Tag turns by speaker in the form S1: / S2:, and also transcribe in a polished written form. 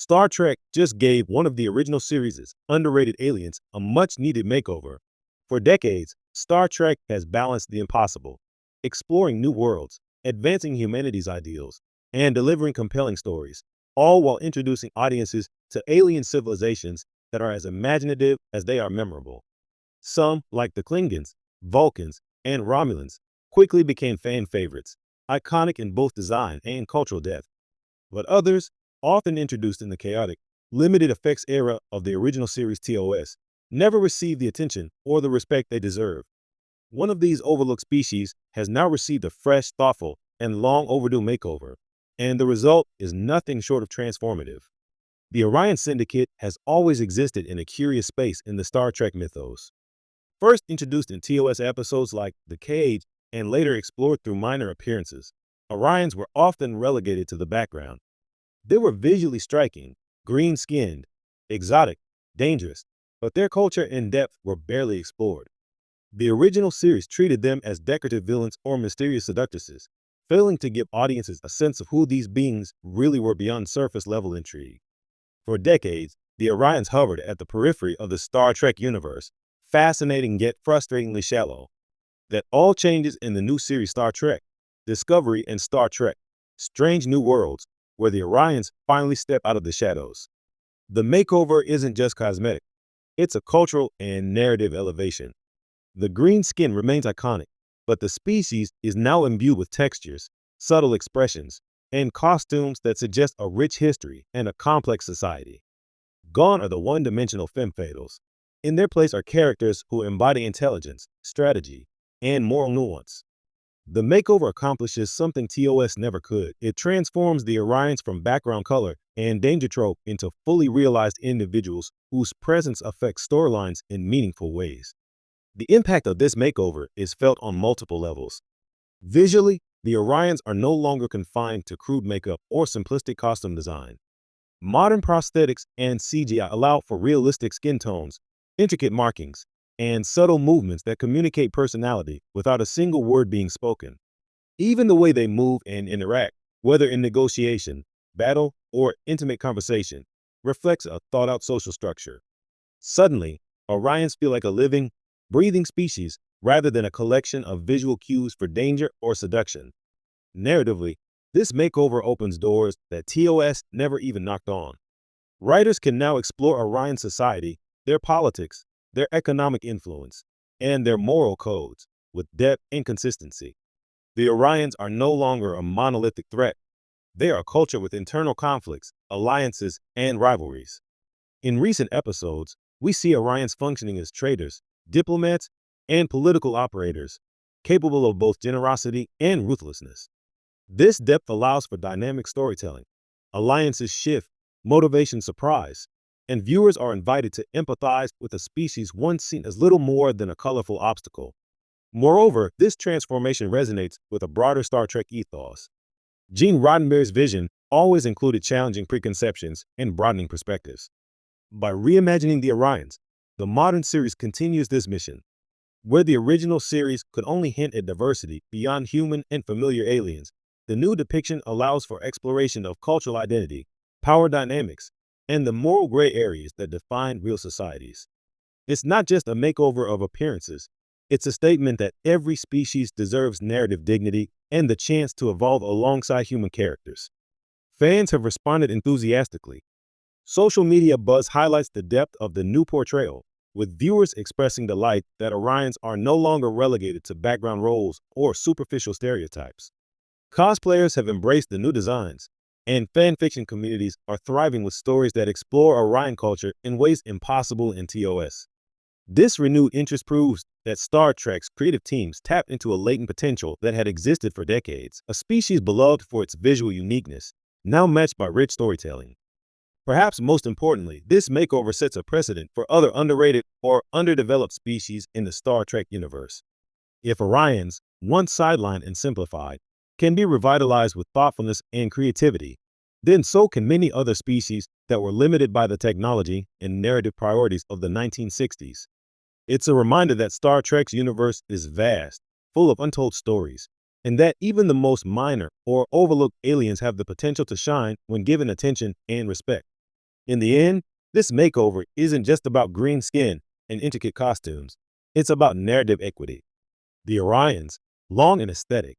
S1: Star Trek just gave one of the original series' underrated aliens a much-needed makeover. For decades, Star Trek has balanced the impossible, exploring new worlds, advancing humanity's ideals, and delivering compelling stories, all while introducing audiences to alien civilizations that are as imaginative as they are memorable. Some, like the Klingons, Vulcans, and Romulans, quickly became fan favorites, iconic in both design and cultural depth. But others, often introduced in the chaotic, limited effects era of the original series TOS, never received the attention or the respect they deserve. One of these overlooked species has now received a fresh, thoughtful, and long overdue makeover, and the result is nothing short of transformative. The Orion Syndicate has always existed in a curious space in the Star Trek mythos. First introduced in TOS episodes like The Cage and later explored through minor appearances, Orions were often relegated to the background. They were visually striking, green-skinned, exotic, dangerous, but their culture and depth were barely explored. The original series treated them as decorative villains or mysterious seductresses, failing to give audiences a sense of who these beings really were beyond surface-level intrigue. For decades, the Orions hovered at the periphery of the Star Trek universe, fascinating yet frustratingly shallow. That all changes in the new series Star Trek, Discovery, and Star Trek, Strange New Worlds, where the Orions finally step out of the shadows. The makeover isn't just cosmetic, it's a cultural and narrative elevation. The green skin remains iconic, but the species is now imbued with textures, subtle expressions, and costumes that suggest a rich history and a complex society. Gone are the one-dimensional femme fatales. In their place are characters who embody intelligence, strategy, and moral nuance. The makeover accomplishes something TOS never could. It transforms the Orions from background color and danger trope into fully realized individuals whose presence affects storylines in meaningful ways. The impact of this makeover is felt on multiple levels. Visually, the Orions are no longer confined to crude makeup or simplistic costume design. Modern prosthetics and CGI allow for realistic skin tones, intricate markings, and subtle movements that communicate personality without a single word being spoken. Even the way they move and interact, whether in negotiation, battle, or intimate conversation, reflects a thought-out social structure. Suddenly, Orions feel like a living, breathing species rather than a collection of visual cues for danger or seduction. Narratively, this makeover opens doors that TOS never even knocked on. Writers can now explore Orion society, their politics, their economic influence, and their moral codes with depth and consistency. The Orions are no longer a monolithic threat. They are a culture with internal conflicts, alliances, and rivalries. In recent episodes, we see Orions functioning as traitors, diplomats, and political operators, capable of both generosity and ruthlessness. This depth allows for dynamic storytelling. Alliances shift, motivations surprise, and viewers are invited to empathize with a species once seen as little more than a colorful obstacle. Moreover, this transformation resonates with a broader Star Trek ethos. Gene Roddenberry's vision always included challenging preconceptions and broadening perspectives. By reimagining the Orions, the modern series continues this mission. Where the original series could only hint at diversity beyond human and familiar aliens, the new depiction allows for exploration of cultural identity, power dynamics, and the moral gray areas that define real societies. It's not just a makeover of appearances, it's a statement that every species deserves narrative dignity and the chance to evolve alongside human characters. Fans have responded enthusiastically. Social media buzz highlights the depth of the new portrayal, with viewers expressing delight that Orions are no longer relegated to background roles or superficial stereotypes. Cosplayers have embraced the new designs, and fanfiction communities are thriving with stories that explore Orion culture in ways impossible in TOS. This renewed interest proves that Star Trek's creative teams tapped into a latent potential that had existed for decades, a species beloved for its visual uniqueness, now matched by rich storytelling. Perhaps most importantly, this makeover sets a precedent for other underrated or underdeveloped species in the Star Trek universe. If Orions, once sidelined and simplified, can be revitalized with thoughtfulness and creativity, then so can many other species that were limited by the technology and narrative priorities of the 1960s. It's a reminder that Star Trek's universe is vast, full of untold stories, and that even the most minor or overlooked aliens have the potential to shine when given attention and respect. In the end, this makeover isn't just about green skin and intricate costumes. It's about narrative equity. The Orions, long and aesthetic,